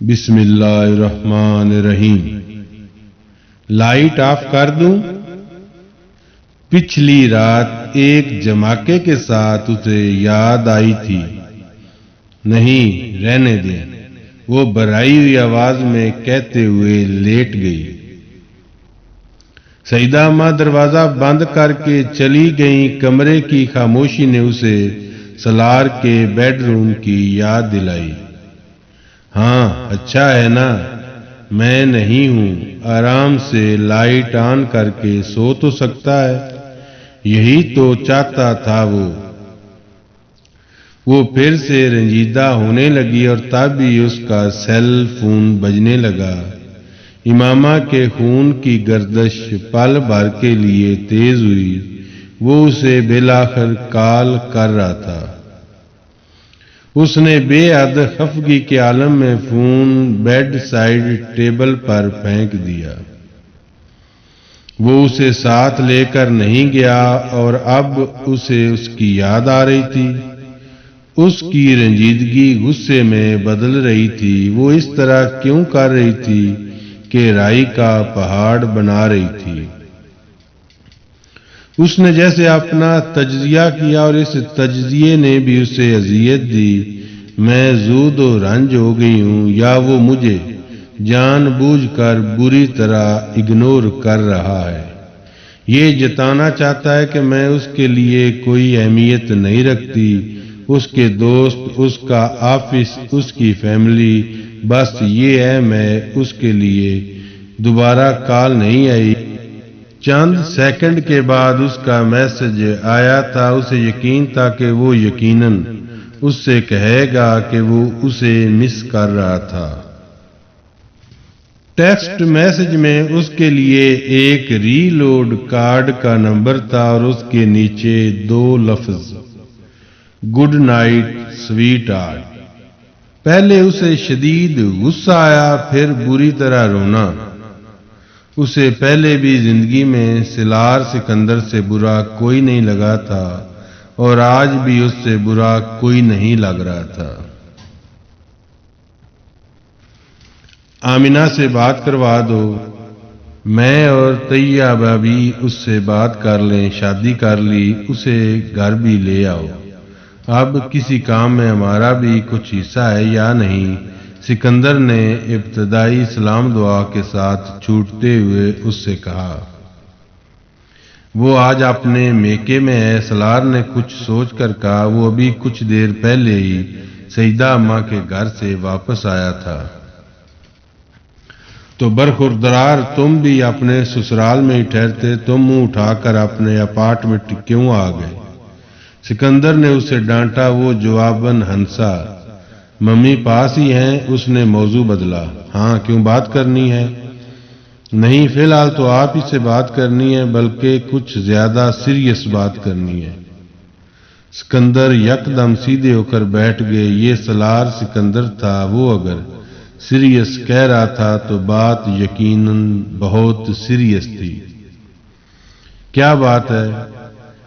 بسم اللہ الرحمن الرحیم۔ لائٹ آف کر دوں؟ پچھلی رات ایک جماکے کے ساتھ اسے یاد آئی تھی۔ نہیں، رہنے دیں، وہ بھرائی ہوئی آواز میں کہتے ہوئے لیٹ گئی۔ سیدہ اماں دروازہ بند کر کے چلی گئیں۔ کمرے کی خاموشی نے اسے سالار کے بیڈ روم کی یاد دلائی۔ ہاں، اچھا ہے نا، میں نہیں ہوں، آرام سے لائٹ آن کر کے سو تو سکتا ہے، یہی تو چاہتا تھا وہ پھر سے رنجیدہ ہونے لگی اور تب ہی اس کا سیل فون بجنے لگا۔ امامہ کے خون کی گردش پل بھر کے لیے تیز ہوئی۔ وہ اسے بالآخر کال کر رہا تھا۔ اس نے بے حد خفگی کے عالم میں فون بیڈ سائیڈ ٹیبل پر پھینک دیا۔ وہ اسے ساتھ لے کر نہیں گیا اور اب اسے اس کی یاد آ رہی تھی۔ اس کی رنجیدگی غصے میں بدل رہی تھی۔ وہ اس طرح کیوں کر رہی تھی کہ رائی کا پہاڑ بنا رہی تھی؟ اس نے جیسے اپنا تجزیہ کیا اور اس تجزیے نے بھی اسے اذیت دی۔ میں زود و رنج ہو گئی ہوں، یا وہ مجھے جان بوجھ کر بری طرح اگنور کر رہا ہے، یہ جتانا چاہتا ہے کہ میں اس کے لیے کوئی اہمیت نہیں رکھتی، اس کے دوست، اس کا آفس، اس کی فیملی، بس یہ ہے میں اس کے لیے دوبارہ کال نہیں آئی۔ چند سیکنڈ کے بعد اس کا میسج آیا تھا۔ اسے یقین تھا کہ وہ یقیناً اس سے کہے گا کہ وہ اسے مس کر رہا تھا۔ ٹیکسٹ میسج میں اس کے لیے ایک ری لوڈ کارڈ کا نمبر تھا اور اس کے نیچے 2 لفظ، گڈ نائٹ سویٹ ہارٹ۔ پہلے اسے شدید غصہ آیا، پھر بری طرح رونا۔ اسے پہلے بھی زندگی میں سالار سکندر سے برا کوئی نہیں لگا تھا اور آج بھی اس سے برا کوئی نہیں لگ رہا تھا۔ آمینہ سے بات کروا دو، میں اور طیبہ بھی اس سے بات کر لیں، شادی کر لی، اسے گھر بھی لے آؤ۔ اب کسی کام میں ہمارا بھی کچھ حصہ ہے یا نہیں؟ سکندر نے ابتدائی سلام دعا کے ساتھ چھوٹتے ہوئے اس سے کہا۔ وہ آج اپنے میکے میں ہے، سالار نے کچھ سوچ کر کہا۔ وہ ابھی کچھ دیر پہلے ہی سیدہ اماں کے گھر سے واپس آیا تھا۔ تو برخوردار تم بھی اپنے سسرال میں ہی ٹھہرتے، تم منہ اٹھا کر اپنے اپارٹمنٹ کیوں آ گئے؟ سکندر نے اسے ڈانٹا۔ وہ جواباً ہنسا۔ ممی پاس ہی ہیں؟ اس نے موضوع بدلا۔ ہاں، کیوں بات کرنی ہے؟ نہیں، فی الحال تو آپ ہی سے بات کرنی ہے، بلکہ کچھ زیادہ سیریس بات کرنی ہے۔ سکندر یکدم سیدھے ہو کر بیٹھ گئے۔ یہ سالار سکندر تھا۔ وہ اگر سیریس کہہ رہا تھا تو بات یقیناً بہت سیریس تھی۔ کیا بات ہے؟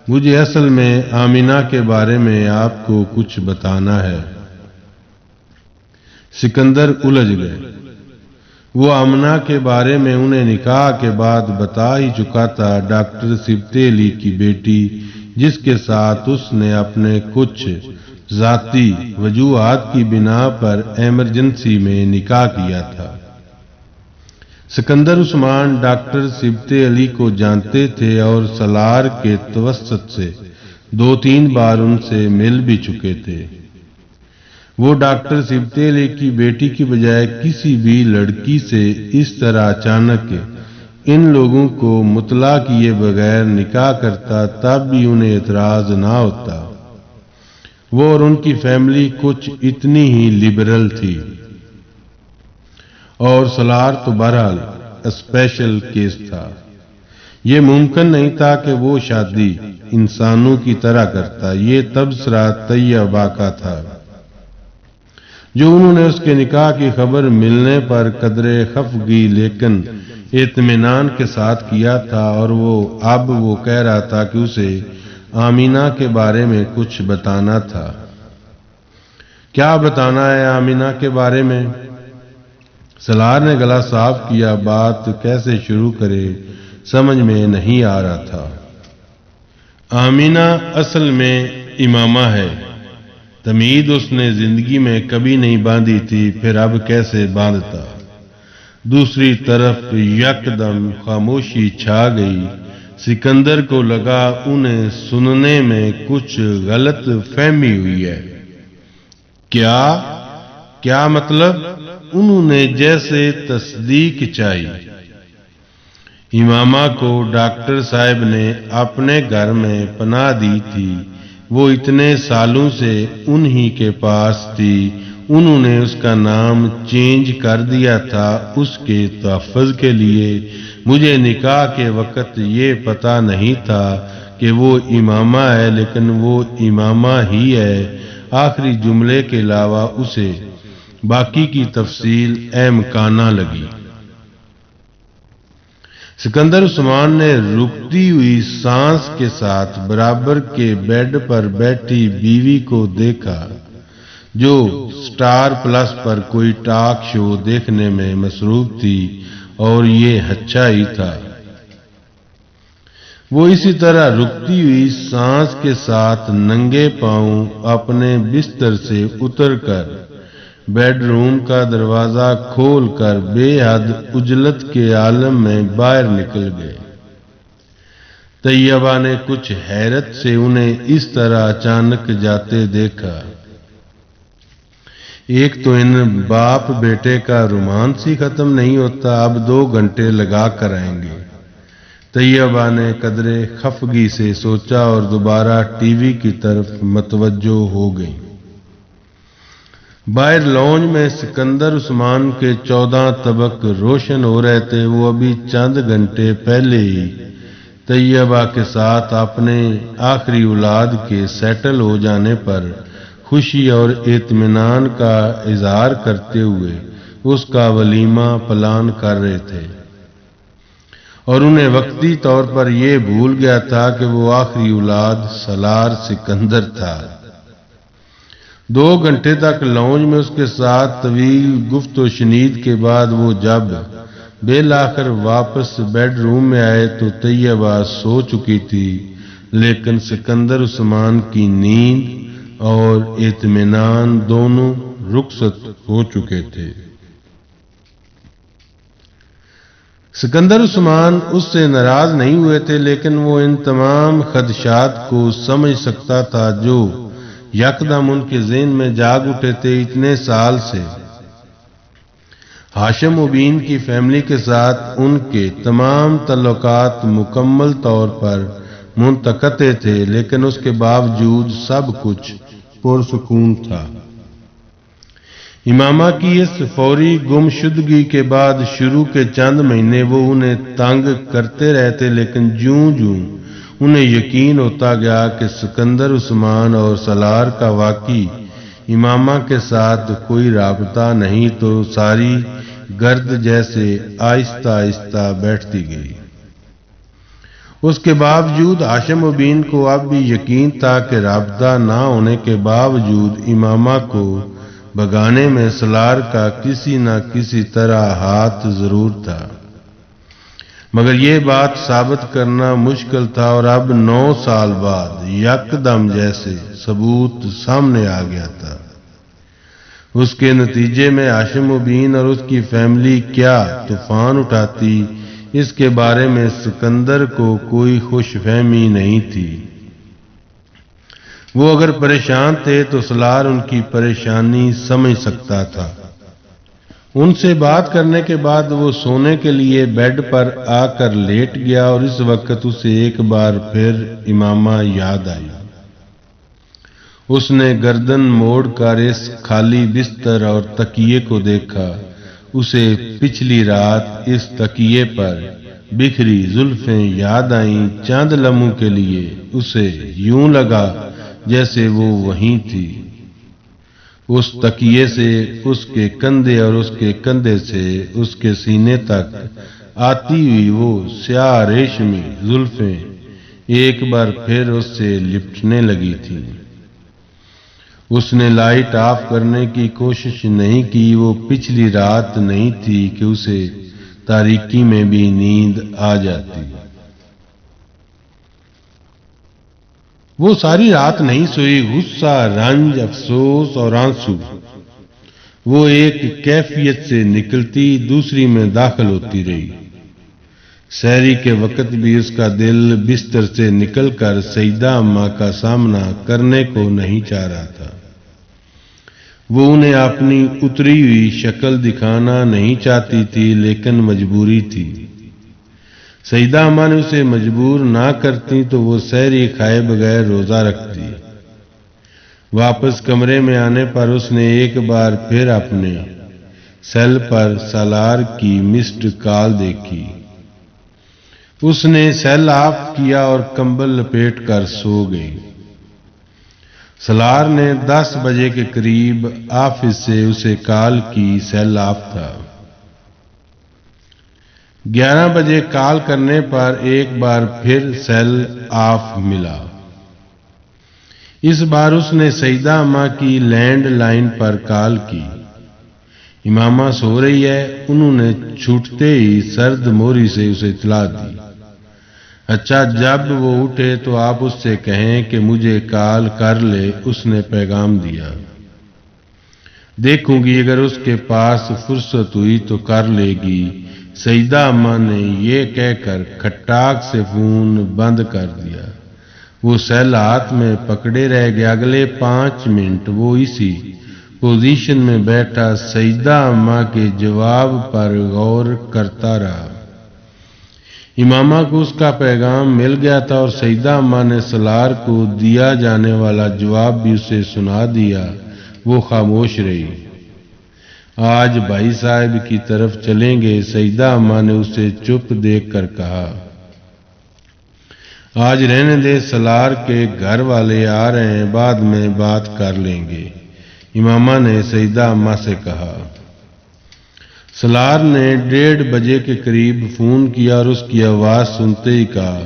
مجھے اصل میں آمینہ کے بارے میں آپ کو کچھ بتانا ہے۔ سکندر الجھ گئے۔ وہ آمنہ کے بارے میں انہیں نکاح کے بعد بتا ہی چکا تھا، ڈاکٹر سبتے علی کی بیٹی، جس کے ساتھ اس نے اپنے کچھ ذاتی وجوہات کی بنا پر ایمرجنسی میں نکاح کیا تھا۔ سکندر عثمان ڈاکٹر سبتے علی کو جانتے تھے اور سالار کے توسط سے 2-3 بار ان سے مل بھی چکے تھے۔ وہ ڈاکٹر سبتے علی کی بیٹی کی بجائے کسی بھی لڑکی سے اس طرح اچانک ان لوگوں کو مطلع کیے بغیر نکاح کرتا، تب بھی انہیں اعتراض نہ ہوتا۔ وہ اور ان کی فیملی کچھ اتنی ہی لبرل تھی، اور سالار تو بہرحال اسپیشل کیس تھا۔ یہ ممکن نہیں تھا کہ وہ شادی انسانوں کی طرح کرتا۔ یہ تبصرہ طیبہ کا تھا، جو انہوں نے اس کے نکاح کی خبر ملنے پر قدرے خفگی لیکن اطمینان کے ساتھ کیا تھا، اور اب وہ کہہ رہا تھا کہ اسے آمینہ کے بارے میں کچھ بتانا تھا۔ کیا بتانا ہے آمینہ کے بارے میں؟ سالار نے گلا صاف کیا، بات کیسے شروع کرے سمجھ میں نہیں آ رہا تھا۔ آمینہ اصل میں امامہ ہے، تمید اس نے زندگی میں کبھی نہیں باندھی تھی، پھر اب کیسے باندھتا۔ دوسری طرف یکدم خاموشی چھا گئی۔ سکندر کو لگا انہیں سننے میں کچھ غلط فہمی ہوئی ہے۔ کیا مطلب؟ انہوں نے جیسے تصدیق چاہی۔ امامہ کو ڈاکٹر صاحب نے اپنے گھر میں پناہ دی تھی، وہ اتنے سالوں سے انہی کے پاس تھی۔ انہوں نے اس کا نام چینج کر دیا تھا اس کے تحفظ کے لیے۔ مجھے نکاح کے وقت یہ پتہ نہیں تھا کہ وہ امامہ ہے، لیکن وہ امامہ ہی ہے۔ آخری جملے کے علاوہ اسے باقی کی تفصیل احمقانہ لگی۔ سکندر عثمان نے رکتی ہوئی سانس کے ساتھ برابر کے بیڈ پر بیٹھی بیوی کو دیکھا، جو سٹار پلس پر کوئی ٹاک شو دیکھنے میں مصروف تھی، اور یہ اچھا ہی تھا۔ وہ اسی طرح رکتی ہوئی سانس کے ساتھ ننگے پاؤں اپنے بستر سے اتر کر بیڈ روم کا دروازہ کھول کر بے حد عجلت کے عالم میں باہر نکل گئے۔ طیبہ نے کچھ حیرت سے انہیں اس طرح اچانک جاتے دیکھا۔ ایک تو ان باپ بیٹے کا رومانس ہی ختم نہیں ہوتا، اب 2 گھنٹے لگا کر آئیں گے۔ طیبہ نے قدرے خفگی سے سوچا اور دوبارہ ٹی وی کی طرف متوجہ ہو گئی۔ باہر لانج میں سکندر عثمان کے 14 طبق روشن ہو رہے تھے۔ وہ ابھی چند گھنٹے پہلے ہی طیبہ کے ساتھ اپنے آخری اولاد کے سیٹل ہو جانے پر خوشی اور اطمینان کا اظہار کرتے ہوئے اس کا ولیمہ پلان کر رہے تھے، اور انہیں وقتی طور پر یہ بھول گیا تھا کہ وہ آخری اولاد سالار سکندر تھا۔ 2 گھنٹے تک لانج میں اس کے ساتھ طویل گفت و شنید کے بعد وہ جب بالآخر واپس بیڈ روم میں آئے تو طیبہ سو چکی تھی، لیکن سکندر عثمان کی نیند اور اطمینان دونوں رخصت ہو چکے تھے۔ سکندر عثمان اس سے ناراض نہیں ہوئے تھے، لیکن وہ ان تمام خدشات کو سمجھ سکتا تھا جو یکدم ان کے ذہن میں جاگ اٹھے تھے۔ اتنے سال سے ہاشم مبین کی فیملی کے ساتھ ان کے تمام تعلقات مکمل طور پر منقطع تھے، لیکن اس کے باوجود سب کچھ پرسکون تھا۔ امامہ کی اس فوری گمشدگی کے بعد شروع کے چند مہینے وہ انہیں تنگ کرتے رہتے، لیکن جوں جوں انہیں یقین ہوتا گیا کہ سکندر عثمان اور سالار کا واقعی امامہ کے ساتھ کوئی رابطہ نہیں، تو ساری گرد جیسے آہستہ آہستہ بیٹھتی گئی۔ اس کے باوجود ہاشم مبین کو اب بھی یقین تھا کہ رابطہ نہ ہونے کے باوجود امامہ کو بھگانے میں سالار کا کسی نہ کسی طرح ہاتھ ضرور تھا، مگر یہ بات ثابت کرنا مشکل تھا، اور اب 9 سال بعد یکدم جیسے ثبوت سامنے آ گیا تھا۔ اس کے نتیجے میں ہاشم مبین اور اس کی فیملی کیا طوفان اٹھاتی، اس کے بارے میں سکندر کو کوئی خوش فہمی نہیں تھی۔ وہ اگر پریشان تھے تو سالار ان کی پریشانی سمجھ سکتا تھا۔ ان سے بات کرنے کے بعد وہ سونے کے لیے بیڈ پر آ کر لیٹ گیا، اور اس وقت اسے ایک بار پھر امامہ یاد آئی۔ اس نے گردن موڑ کر اس خالی بستر اور تکیے کو دیکھا۔ اسے پچھلی رات اس تکیے پر بکھری زلفیں یاد آئیں۔ چند لمحوں کے لیے اسے یوں لگا جیسے وہ وہیں تھی۔ اس تکیے سے اس کے کندھے اور اس کے کندھے سے اس کے سینے تک آتی ہوئی وہ سیاہ ریشمی زلفیں ایک بار پھر اس سے لپٹنے لگی تھیں۔ اس نے لائٹ آف کرنے کی کوشش نہیں کی۔ وہ پچھلی رات نہیں تھی کہ اسے تاریکی میں بھی نیند آ جاتی۔ وہ ساری رات نہیں سوئی۔ غصہ، رنج، افسوس اور آنسو، وہ ایک کیفیت سے نکلتی دوسری میں داخل ہوتی رہی۔ سحری کے وقت بھی اس کا دل بستر سے نکل کر سیدہ اماں کا سامنا کرنے کو نہیں چاہ رہا تھا۔ وہ انہیں اپنی اتری ہوئی شکل دکھانا نہیں چاہتی تھی، لیکن مجبوری تھی۔ سیدہ اماں نے اسے مجبور نہ کرتی تو وہ سحری کھائے بغیر روزہ رکھتی۔ واپس کمرے میں آنے پر اس نے ایک بار پھر اپنے سیل پر سالار کی مسڈ کال دیکھی۔ اس نے سیل آف کیا اور کمبل لپیٹ کر سو گئی۔ سالار نے 10 بجے کے قریب آفس سے اسے کال کی، سیل آف تھا۔ 11 بجے کال کرنے پر ایک بار پھر سیل آف ملا۔ اس بار اس نے سیدہ اماں کی لینڈ لائن پر کال کی۔ امامہ سو رہی ہے۔ انہوں نے چھوٹتے ہی سرد موری سے اسے اطلاع دی۔ اچھا، جب وہ اٹھے تو آپ اس سے کہیں کہ مجھے کال کر لے، اس نے پیغام دیا۔ دیکھوں گی، اگر اس کے پاس فرصت ہوئی تو کر لے گی۔ سیدہ اماں نے یہ کہہ کر کھٹاک سے فون بند کر دیا۔ وہ سیل ہاتھ میں پکڑے رہ گیا۔ اگلے 5 منٹ وہ اسی پوزیشن میں بیٹھا سیدہ اماں کے جواب پر غور کرتا رہا۔ امامہ کو اس کا پیغام مل گیا تھا اور سیدہ اماں نے سالار کو دیا جانے والا جواب بھی اسے سنا دیا۔ وہ خاموش رہی۔ آج بھائی صاحب کی طرف چلیں گے، سیدہ اماں نے اسے چپ دیکھ کر کہا۔ آج رہنے دے، سالار کے گھر والے آ رہے ہیں، بعد میں بات کر لیں گے، امامہ نے سیدہ اماں سے کہا۔ سالار نے 1:30 بجے کے قریب فون کیا اور اس کی آواز سنتے ہی کہا،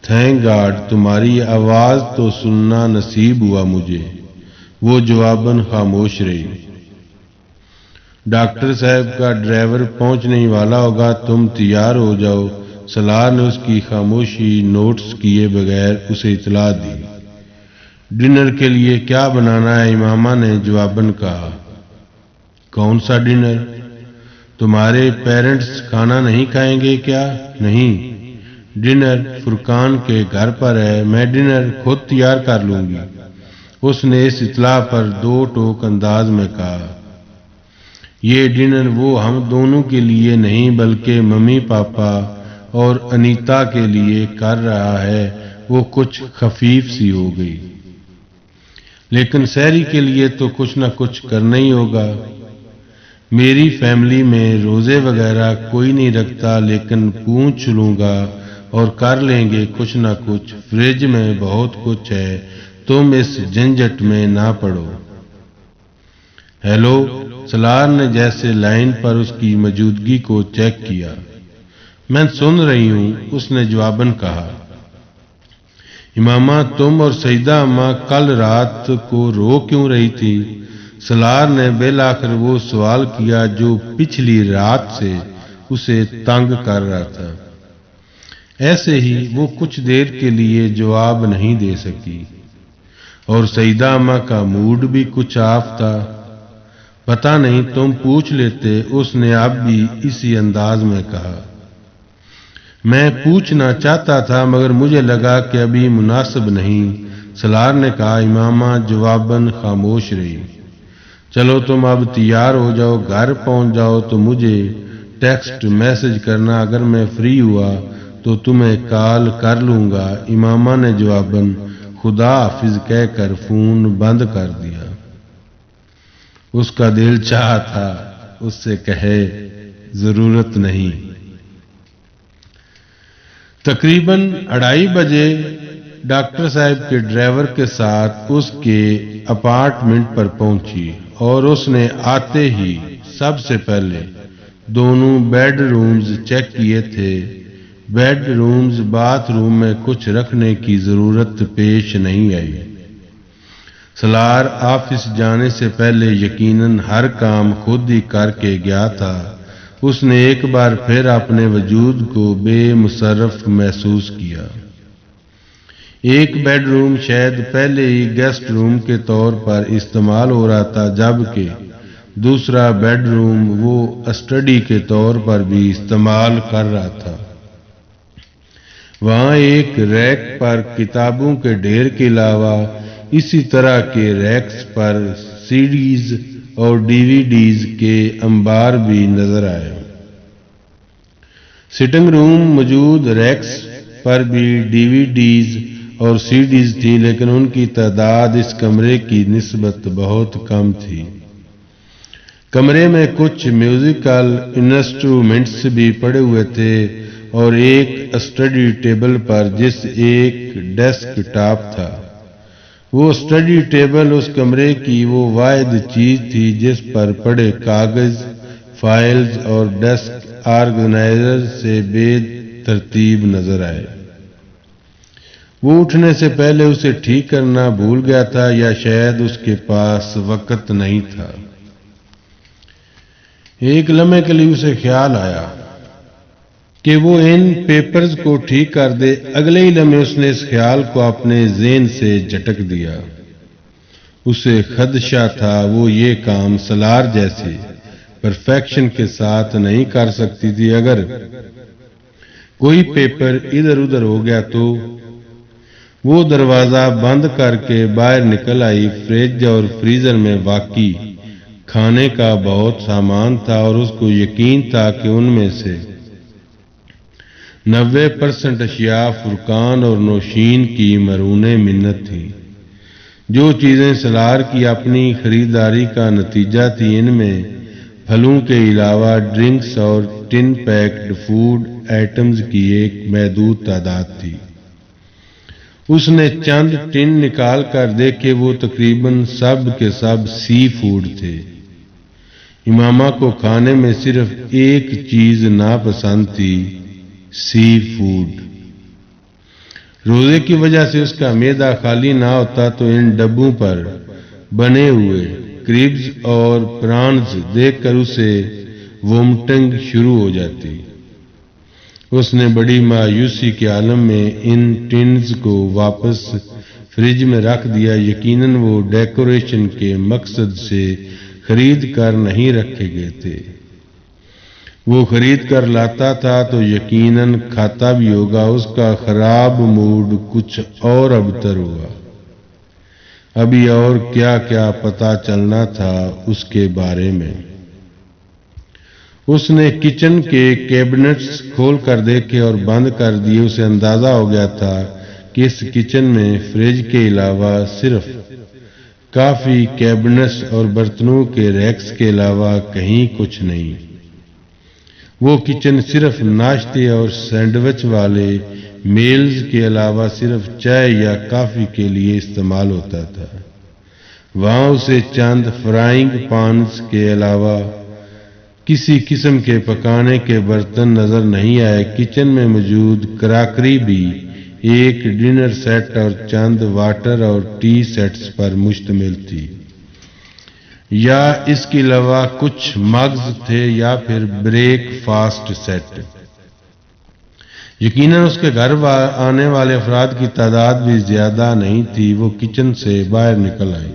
تھینک گاڈ، تمہاری آواز تو سننا نصیب ہوا مجھے۔ وہ جواباً خاموش رہی۔ ڈاکٹر صاحب کا ڈرائیور پہنچنے ہی والا ہوگا، تم تیار ہو جاؤ۔ سالار نے اس کی خاموشی نوٹس کیے بغیر اسے اطلاع دی۔ ڈنر کے لیے کیا بنانا ہے؟ امامہ نے جواباً کہا۔ کون سا ڈنر؟ تمہارے پیرنٹس کھانا نہیں کھائیں گے کیا؟ نہیں، ڈنر فرقان کے گھر پر ہے، میں ڈنر خود تیار کر لوں گی، اس نے اس اطلاع پر 2 ٹوک انداز میں کہا۔ یہ ڈنر وہ ہم دونوں کے لیے نہیں بلکہ ممی پاپا اور انیتا کے لیے کر رہا ہے۔ وہ کچھ خفیف سی ہو گئی۔ لیکن سحری کے لیے تو کچھ نہ کچھ کرنا ہی ہوگا۔ میری فیملی میں روزے وغیرہ کوئی نہیں رکھتا، لیکن پوچھ لوں گا اور کر لیں گے کچھ نہ کچھ۔ فریج میں بہت کچھ ہے، تم اس جھنجٹ میں نہ پڑو۔ ہیلو، سالار نے جیسے لائن پر اس کی موجودگی کو چیک کیا۔ میں سن رہی ہوں، اس نے جواباً کہا۔ امامہ، تم اور سیدہ اماں کل رات کو رو کیوں رہی تھی؟ سالار نے بالآخر وہ سوال کیا جو پچھلی رات سے اسے تنگ کر رہا تھا۔ ایسے ہی وہ کچھ دیر کے لیے جواب نہیں دے سکی، اور سیدہ اماں کا موڈ بھی کچھ آف تھا۔ پتہ نہیں، تم پوچھ لیتے، اس نے اب بھی اسی انداز میں کہا۔ میں پوچھنا چاہتا تھا مگر مجھے لگا کہ ابھی مناسب نہیں، سالار نے کہا۔ امامہ جواباً خاموش رہی۔ چلو تم اب تیار ہو جاؤ، گھر پہنچ جاؤ تو مجھے ٹیکسٹ میسج کرنا، اگر میں فری ہوا تو تمہیں کال کر لوں گا۔ امامہ نے جواباً خدا حافظ کہہ کر فون بند کر دیا۔ اس کا دل چاہا تھا اس سے کہے ضرورت نہیں۔ تقریباً 2:30 بجے ڈاکٹر صاحب کے ڈرائیور کے ساتھ اس کے اپارٹمنٹ پر پہنچی اور اس نے آتے ہی سب سے پہلے دونوں بیڈ رومز چیک کیے تھے۔ بیڈ رومز باتھ روم میں کچھ رکھنے کی ضرورت پیش نہیں آئی۔ سلار آفس جانے سے پہلے یقیناً ہر کام خود ہی کر کے گیا تھا۔ اس نے ایک بار پھر اپنے وجود کو بے مصرف محسوس کیا۔ ایک بیڈ روم شاید پہلے ہی گیسٹ روم کے طور پر استعمال ہو رہا تھا، جبکہ دوسرا بیڈ روم وہ اسٹڈی کے طور پر بھی استعمال کر رہا تھا۔ وہاں ایک ریک پر کتابوں کے ڈھیر کے علاوہ اسی طرح کے ریکس پر سی ڈیز اور ڈی وی ڈیز کے انبار بھی نظر آئے۔ سٹنگ روم موجود ریکس پر بھی ڈی وی ڈیز اور سی ڈیز تھی، لیکن ان کی تعداد اس کمرے کی نسبت بہت کم تھی۔ کمرے میں کچھ میوزیکل انسٹرومنٹس بھی پڑے ہوئے تھے اور ایک اسٹڈی ٹیبل پر جس ایک ڈیسک ٹاپ تھا۔ وہ اسٹڈی ٹیبل اس کمرے کی وہ واحد چیز تھی جس پر پڑے کاغذ، فائلز اور ڈیسک آرگنائزر سے بے ترتیب نظر آئے۔ وہ اٹھنے سے پہلے اسے ٹھیک کرنا بھول گیا تھا یا شاید اس کے پاس وقت نہیں تھا۔ ایک لمحے کے لیے اسے خیال آیا کہ وہ ان پیپرز کو ٹھیک کر دے۔ اگلے ہی لمحے اس نے اس خیال کو اپنے ذہن سے جھٹک دیا۔ اسے خدشہ تھا وہ یہ کام سلار جیسے پرفیکشن کے ساتھ نہیں کر سکتی تھی۔ اگر کوئی پیپر ادھر ادھر ہو گیا تو وہ دروازہ بند کر کے باہر نکل آئی۔ فریج اور فریزر میں واقعی کھانے کا بہت سامان تھا اور اس کو یقین تھا کہ ان میں سے 90% اشیاء فرقان اور نوشین کی مرہون منت تھی۔ جو چیزیں سلار کی اپنی خریداری کا نتیجہ تھی، ان میں پھلوں کے علاوہ ڈرنکس اور ٹن پیکڈ فوڈ آئٹمز کی ایک محدود تعداد تھی۔ اس نے چند ٹن نکال کر دیکھے، وہ تقریباً سب کے سب سی فوڈ تھے۔ امامہ کو کھانے میں صرف ایک چیز ناپسند تھی، سی فوڈ۔ روزے کی وجہ سے اس کا معدہ خالی نہ ہوتا تو ان ڈبوں پر بنے ہوئے کریبز اور پرانز دیکھ کر اسے وومٹنگ شروع ہو جاتی۔ اس نے بڑی مایوسی کے عالم میں ان ٹنز کو واپس فریج میں رکھ دیا۔ یقیناً وہ ڈیکوریشن کے مقصد سے خرید کر نہیں رکھے گئے تھے۔ وہ خرید کر لاتا تھا تو یقیناً کھاتا بھی ہوگا۔ اس کا خراب موڈ کچھ اور ابتر ہوا۔ ابھی اور کیا کیا پتہ چلنا تھا اس کے بارے میں۔ اس نے کچن کے کیبنٹس کھول کر دیکھے اور بند کر دیے۔ اسے اندازہ ہو گیا تھا کہ اس کچن میں فریج کے علاوہ صرف کافی کیبنٹس اور برتنوں کے ریکس کے علاوہ کہیں کچھ نہیں۔ وہ کچن صرف ناشتے اور سینڈوچ والے میلز کے علاوہ صرف چائے یا کافی کے لیے استعمال ہوتا تھا۔ وہاں اسے چند فرائنگ پانز کے علاوہ کسی قسم کے پکانے کے برتن نظر نہیں آئے۔ کچن میں موجود کراکری بھی ایک ڈنر سیٹ اور چند واٹر اور ٹی سیٹس پر مشتمل تھی، یا اس کے علاوہ کچھ مگز تھے یا پھر بریک فاسٹ سیٹ۔ یقیناً اس کے گھر آنے والے افراد کی تعداد بھی زیادہ نہیں تھی۔ وہ کچن سے باہر نکل آئی۔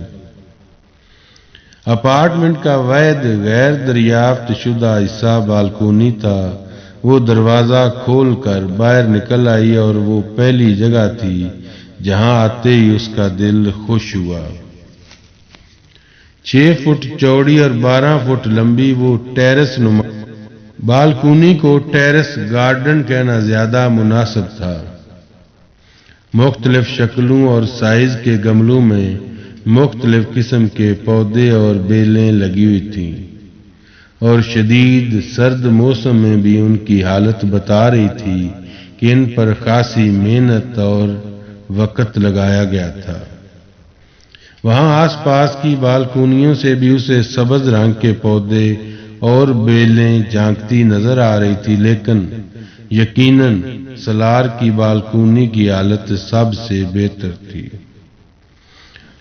اپارٹمنٹ کا واحد غیر دریافت شدہ حصہ بالکونی تھا۔ وہ دروازہ کھول کر باہر نکل آئی اور وہ پہلی جگہ تھی جہاں آتے ہی اس کا دل خوش ہوا۔ 6 فٹ چوڑی اور 12 فٹ لمبی وہ ٹیرس نما بالکونی کو ٹیرس گارڈن کہنا زیادہ مناسب تھا۔ مختلف شکلوں اور سائز کے گملوں میں مختلف قسم کے پودے اور بیلیں لگی ہوئی تھیں، اور شدید سرد موسم میں بھی ان کی حالت بتا رہی تھی کہ ان پر خاصی محنت اور وقت لگایا گیا تھا۔ وہاں آس پاس کی بالکونیوں سے بھی اسے سبز رنگ کے پودے اور بیلیں جھانکتی نظر آ رہی تھی، لیکن یقیناً سلار کی بالکونی کی حالت سب سے بہتر تھی۔